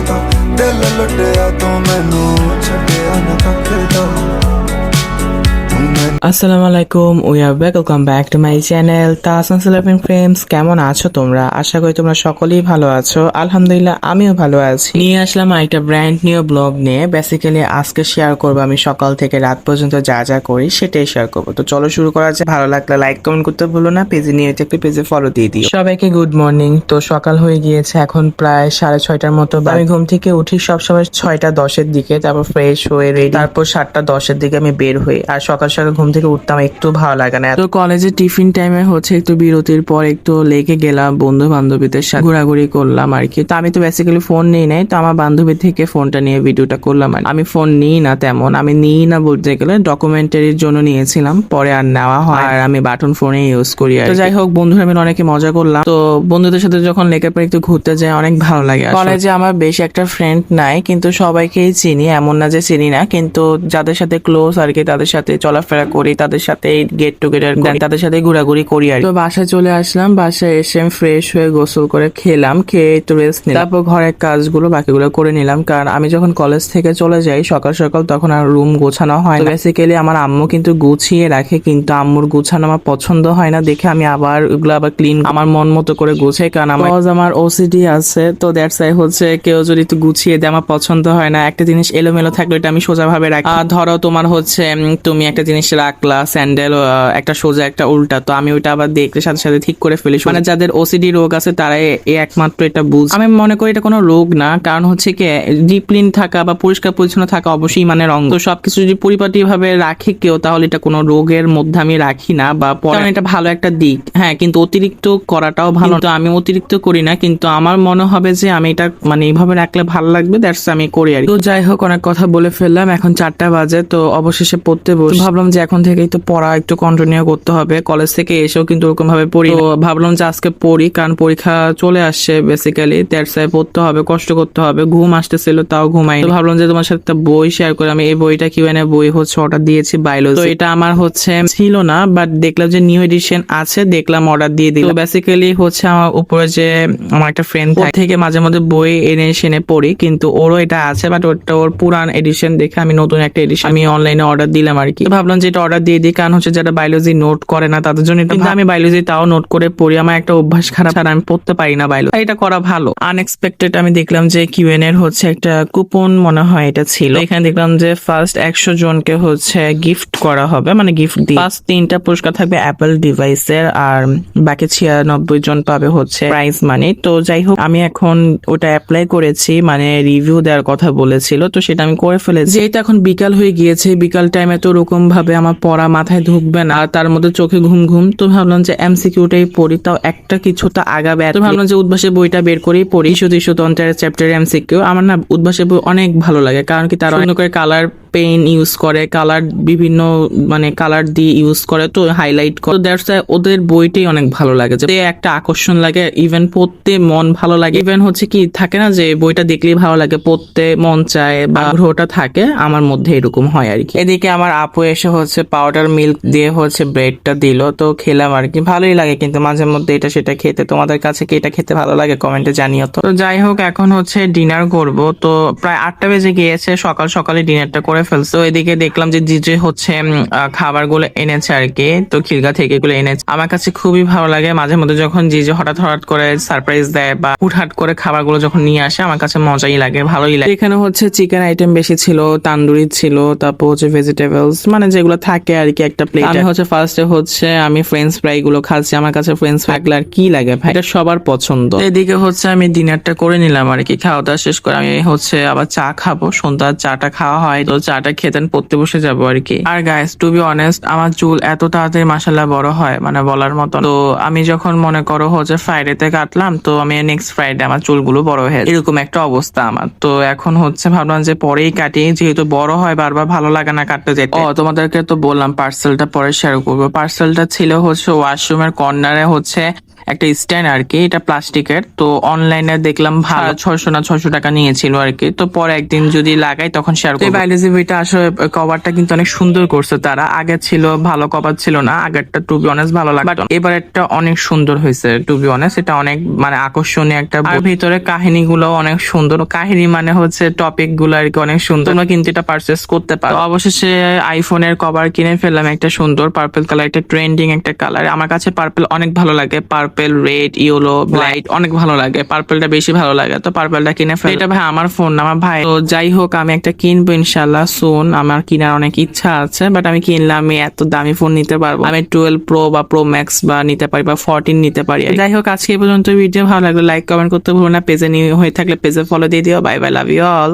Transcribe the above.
ਦਾ ਦਿਲ ਲੁੱਟਿਆ ਤੂੰ ਮੈਨੂੰ ਛੱਡਿਆ ਨਾ ਕੱਖ ਦਾ আসসালামু আলাইকুম, we are back, welcome back to my channel Tahsan celebrating friends. কেমন আছো তোমরা? আশা করি তোমরা সকলেই ভালো আছো। আলহামদুলিল্লাহ আমিও ভালো আছি। নিয়ে আসলাম একটা ব্র্যান্ড নিউ ব্লগ নিয়ে। বেসিক্যালি আজকে শেয়ার করবো আমি সকাল থেকে রাত পর্যন্ত যা যা করি সেটাই শেয়ার করবো। তো চলো শুরু করা যাক। ভালো লাগলে লাইক কমেন্ট করতে ভুলো না, পেজে নিয়ে থাকলে পেজে ফলো দিয়ে দিও। সবাইকে গুড মর্নিং। তো সকাল হয়ে গিয়েছে, এখন প্রায় 6:30টার মতো। আমি ঘুম থেকে উঠি সবসময় 6:10-এর দিকে, তারপর ফ্রেশ হয়ে রেডি, তারপর 7:10-এর দিকে আমি বের হই। আর সকাল সকাল ঘুম থেকে উঠতাম একটু ভালো লাগে না। তো কলেজে টিফিন টাইমে হচ্ছে একটু বিরতির পর একটু লেকে গেলাম, বন্ধু বান্ধবীদের সাথে ঘোরাঘুরি করলাম আর কি। তো আমি তো বেসিক্যালি ফোন নিই নাই, তো আমার বান্ধবী থেকে ফোনটা নিয়ে ভিডিওটা করলাম। আর আমি ফোন নিই না তেমন, আমি নিই না বলতে গেলে ডকুমেন্টারির জন্য নিয়েছিলাম, পরে আর নেওয়া হয়। আর আমি বাটন ফোনে ইউজ করি। তো যাই হোক, বন্ধুরা মিলে অনেকে মজা করলাম। তো বন্ধুদের সাথে যখন লেকের পর একটু ঘুরতে যাই অনেক ভালো লাগে। কলেজে আমার বেশ একটা ফ্রেন্ড নাই, কিন্তু সবাইকেই চিনি, এমন না যে চিনি না, কিন্তু যাদের সাথে ক্লোজ আর কি তাদের সাথে চলাফেরা করি, তাদের সাথে গেট টুগেদার করি, তাদের সাথে ঘোরাঘুরি করি আর কি। তো বাসায় চলে আসলাম, বাসায় এসে ফ্রেশ হয়ে গোসল করে খেলাম, খেয়ে একটু রেস্ট নিলাম, তারপর ঘরের কাজগুলো বাকিগুলো করে নিলাম। কারণ আমি যখন কলেজ থেকে চলে যাই সকাল সকাল তখন আর রুম গোছানো হয় না। বেসিক্যালি আমার আম্মু কিন্তু গুছিয়ে রাখে, কিন্তু আম্মুর গুছানো আমার পছন্দ হয় না দেখে আমি আবার ওগুলো আবার ক্লিন আমার মন মতো করে গুছাই। কারণ আমার ওসিডি আছে, তো দ্যাটস ওয়াই হচ্ছে কেউ যদি একটু গুছিয়ে দেয় আমার পছন্দ হয় না। একটা জিনিস এলোমেলো থাকলে এটা আমি সোজা ভাবে রাখি। ধরো তোমার হচ্ছে তুমি একটা জিনিস রাখলা, স্যান্ডেল একটা সোজা একটা উল্টা, তো আমি ওইটা আবার দেখলে সাথে সাথে ঠিক করে ফেলি। মানে যাদের ওসিডি রোগ আছে তারাই একমাত্র এটা বুঝ। আমি মনে করি এটা কোনো রোগ না, কারণ হচ্ছে কি ডিসিপ্লিন থাকা বা পরিষ্কার পরিচ্ছন্ন থাকা অবশ্যই মানে রঙ। তো সবকিছু যদি পরিপাটি ভাবে রাখে কেউ, তাহলে এটা কোনো রোগের মধ্যে আমি রাখি না, বা পরে এটা ভালো একটা দিক। হ্যাঁ, কিন্তু অতিরিক্ত করাটাও ভালো। তো আমি অতিরিক্ত করি না, কিন্তু আমার মনে হবে যে আমি এটা মানে এইভাবে রাখলে ভালো লাগবে, দ্যাটস আমি করি আর কি। তো যাই হোক, অনেক কথা বলে ফেললাম, এখন 4টা বাজে। তো অবশেষে পড়তে বসে ভাবলাম যে এখন থেকেই তো পড়া একটু কন্টিনিউ করতে হবে। কলেজ থেকে এসেও কিন্তু ওরকম ভাবে পড়ি, তো ভাবলাম যে আজকে পড়ি, কারণ পরীক্ষা চলে আসছে। বেসিক্যালি দ্যাটস ওয়াই পড়তে হবে, কষ্ট করতে হবে। ঘুম আসতেছিল তাও ঘুমাই। তো ভাবলাম যে তোমার সাথে একটা বই শেয়ার করে। আমি এই বইটা কিউএনএ বই হচ্ছে অর্ডার দিয়েছি, বায়োলজি। তো এটা আমার হচ্ছে ছিল না, বাট দেখলাম যে নিউ এডিশন আছে, দেখলাম অর্ডার দিয়ে দিলাম। তো বেসিক্যালি হচ্ছে আমার উপরে যে আমার একটা ফ্রেন্ড থেকে মাঝে মধ্যে বই এনে পড়ি, কিন্তু ওরও এটা আছে, বাট ওটা ওর পুরান এডিশন দেখে আমি নতুন একটা এডিশন আমি অনলাইনে অর্ডার দিলাম আর কি। ভাবলাম যে এটা অর্ডার দিয়ে দিই, কারণ হচ্ছে যারা বায়োলজি নোট করে না তাদের জন্য। কিন্তু আমি বায়োলজি তাও নোট করে পড়ি, আমার একটা অভ্যাস খারাপ, ছাড়া আমি পড়তে পারি না বায়োলজি। এটা করা ভালো। আনএক্সপেক্টেড আমি দেখলাম যে কিউএন এর হচ্ছে একটা কুপন মনে হয় এটা ছিল, এখানে দেখলাম যে ফার্স্ট 100 জনকে হচ্ছে গিফট করা হবে, মানে গিফট দিয়ে ফার্স্ট 3টা পুরস্কার থাকবে অ্যাপল ডিভাইসের, আর বাকি 96 জন পাবে হচ্ছে প্রাইজ মানি। তো যাই হোক, আমি এখন ওটা অ্যাপ্লাই করেছি, মানে রিভিউ দেওয়ার কথা বলেছিল, তো সেটা আমি করে ফেলেছি। যেহেতু এখন বিকাল হয়ে গিয়েছে, বিকাল টাইমে তো ওরকম ভাবে আমার পড়া মাথায় ঢুকবে না, তার মধ্যে চোখে ঘুম ঘুম। তো ভাবলাম যে এমসিকিউটাই পড়ি, তাও একটা কিছুটা আগাবে। তো ভাবলাম যে উদ্ভাসের বইটা বের করেই পড়ি, তন্ত্রের চ্যাপ্টারে এমসিকিউ। আমার না উদ্ভাসের বই অনেক ভালো লাগে, কারণ কি তারা অন্য করে কালার পেন ইউজ করে, কালার বিভিন্ন মানে কালার দিয়ে ইউজ করে, তো হাইলাইট করে। দ্যাটস ওয়াই ওদের বইটাই অনেক ভালো লাগে, যে একটা আকর্ষণ লাগে, ইভেন পড়তে মন ভালো লাগে। ইভেন হচ্ছে কি থাকে না যে বইটা দেখলেই ভালো লাগে, পড়তে মন চায় বা আগ্রহটা থাকে, আমার মধ্যে এরকম হয় আর কি। এদিকে আমার আপু এসে হচ্ছে পাউডার মিল্ক দিয়ে হচ্ছে ব্রেডটা দিল, তো খেলাম আর কি। ভালোই লাগে কিন্তু মাঝে মধ্যে এটা সেটা খেতে। তোমাদের কাছে কি এটা খেতে ভালো লাগে? কমেন্টে জানিও। তো যাই হোক, এখন হচ্ছে ডিনার করব। তো প্রায় 8টা বেজে গিয়েছে, সকাল সকালে ডিনারটা করে ফেলছে। তো এদিকে দেখলাম যে জিজে হচ্ছে খাবারগুলো এনেছে আর কি, তো খিলগা থেকে এগুলো এনেছে। আমার কাছে খুবই ভালো লাগে মাঝে মধ্যে যখন জিজে হঠাৎ হঠাৎ করে সারপ্রাইজ দেয় বা হুটহাট করে খাবারগুলো যখন নিয়ে আসে, আমার কাছে মজাই লাগে, ভালোই লাগে। এখানে হচ্ছে চিকেন আইটেম বেশি ছিল, তান্দুরি ছিল, তারপর হচ্ছে ভেজিটেবলস, মানে যেগুলো থাকে আর কি একটা প্লেট। আমি হচ্ছে ফার্স্টে হচ্ছে আমি ফ্রেঞ্চ ফ্রাই গুলো খাচ্ছি। আমার কাছে ফ্রেঞ্চ ফ্রাই আর কি লাগে ভাই, এটা সবার পছন্দ। এদিকে হচ্ছে আমি ডিনারটা করে নিলাম আর কি। খাওয়া দাওয়া শেষ করে আমি হচ্ছে আবার চা খাবো, সন্ধ্যার চাটা খাওয়া হয়, তো চাটা খেতে পড়তে বসে যাবো আর কি। আর গাইস, টু বি অনেস্ট, আমার চুল এত তাড়াতাড়ি মাশাআল্লাহ বড় হয় মানে বলার মতো। তো আমি যখন মনে করো হচ্ছে ফ্রাইডেতে কাটলাম, তো আমি নেক্সট ফ্রাইডে আমার চুলগুলো বড় হয়ে এরকম একটা অবস্থা আমার। তো এখন হচ্ছে ভাবলাম যে পরেই কাটি, যেহেতু বড় হয় বারবার ভালো লাগে না কাটতে যেতে। তোমাদেরকে তো বললাম পার্সেলটা পরে শেয়ার করবো। পার্সেলটা ছিল হচ্ছে ওয়াশরুমের কর্নারে হচ্ছে একটা স্ট্যান্ড আর কি, এটা প্লাস্টিকের। তো অনলাইনে দেখলাম ভালো 600 না 600 টাকা নিয়েছিল আর কি। তো পরে একদিন যদি লাগাই তখন শেয়ার করবো। বাইলেজি বইটা আসলে কভারটা কিন্তু অনেক সুন্দর করছে তারা। আগে ছিল ভালো কভার ছিল না, আগেরটা টু বি অনেস্ট ভালো লাগে, বাট এবার একটা অনেক সুন্দর হয়েছে টু বি অনেস্ট। এটা অনেক মানে আকর্ষণীয় একটা বই। আর ভিতরে কাহিনীগুলো অনেক সুন্দর, কাহিনী মানে হচ্ছে টপিক গুলো আর কি অনেক সুন্দর। তোমরা কিন্তু এটা পারচেস করতে পারো। তো অবশেষে আইফোনের কভার কিনে ফেললাম একটা সুন্দর পার্পল কালার, একটা ট্রেন্ডিং একটা কালার। আমার কাছে পার্পল অনেক ভালো লাগে, পার্পল, রেড, ইয়েলো, ব্লাইট অনেক ভালো লাগে। পার্পলটা বেশি ভালো লাগে, তো পার্পলটা কিনে ফেল। এটা ভাই আমার ফোন, আমার ভাই। তো যাই হোক, আমি একটা কিনবো ইনশাল্লাহ সুন। আমার কেনার অনেক ইচ্ছা আছে, বাট আমি কিনলে আমি এত দামি ফোন নিতে পারবো? আমি 12 প্রো বা প্রো ম্যাক্স বা নিতে পারি, বা 14 নিতে পারি। যাই হোক, আজকে এই পর্যন্ত। ভিডিও ভালো লাগলে লাইক কমেন্ট করতে ভুলো না। পেজে নিউ হয়ে থাকলে পেজে ফলো দিয়ে দিও। Bye bye, love you all.